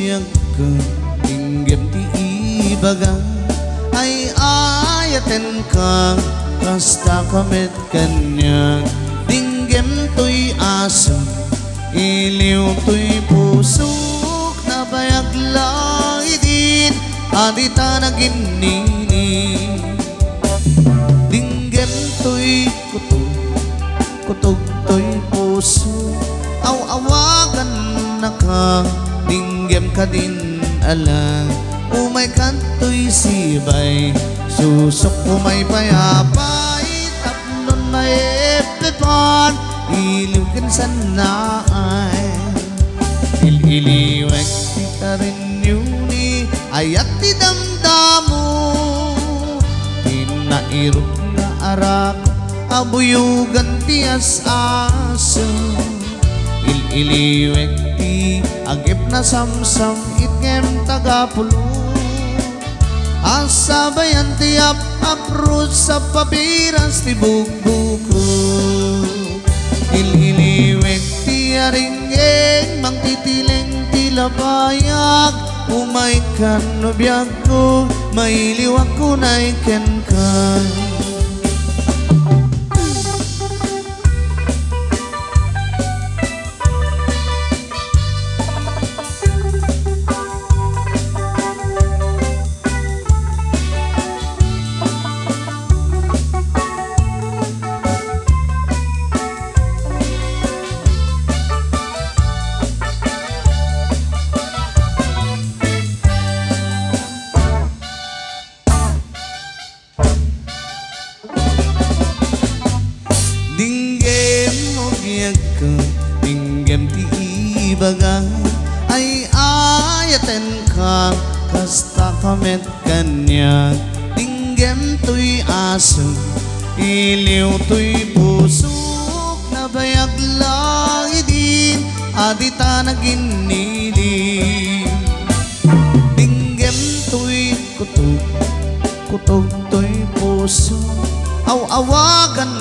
biyag ka inggem ti ibaga ay ayaten ka kasta kamet kanyang dinggem to'y aso iliw to'y pusok na bayag lai din adita na ginini dinggem to'y kutog to'y puso aw-awagan na ka dinggem ka din ala umay kanto'y sibay susok umay payapay tapnon may epipon iliw kinsanay ililiwek ti karin yuni ayat ti damdamo tinairok na arak abuyugan ti as-aso ililiwek ti agip na samsam itngem tagapulo asabayan ti ap-aprut sa papiras ti bukbuko ililiwek ti aringgeng mang titileng ti labayag umay kan no biyag ko mailiw ako na iken ka dinggem ti ibaga ay ayaten ka kasta kamet kanyang dinggem to'y aso iliw to'y pusok na bayag lai din adita na ginili dinggem to'y kutog to'y puso aw-awagan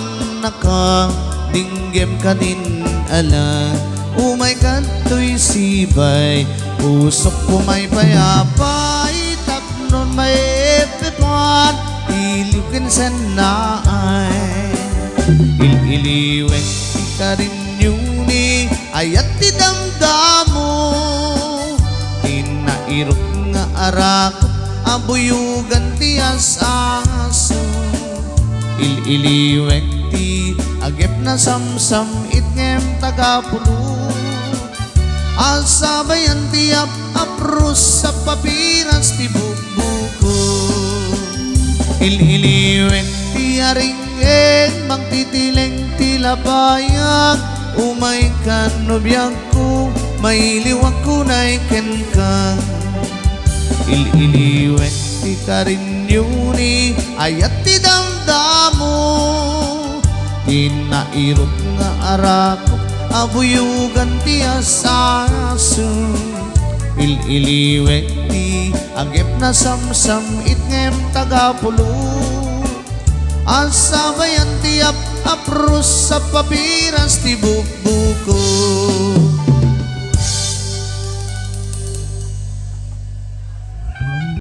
na ka dinggem ka din ala umay kanto'y sibay pusok umay payapay tapnon may epipon iliw kinsanay ililiwek ti karin yuni ayat ti damdamo tinairok nga arak abuyugan ti as-aso ililiwek ti agip na samsam itngem tagapulo asabayan ti ap-aprus sa papiras ti bukbuko ililiwek ti aringgeng mang titileng ti labayag umay kan no biyag ko mailiw ako na iken ka ililiwek ti karin yuni ayat ti damdamo tinairok nga arak abuyugan ti as-aso ililiwek ti agip na samsam itngem tagapulo asabayan ti ap-aprus sa papiras ti bukbuko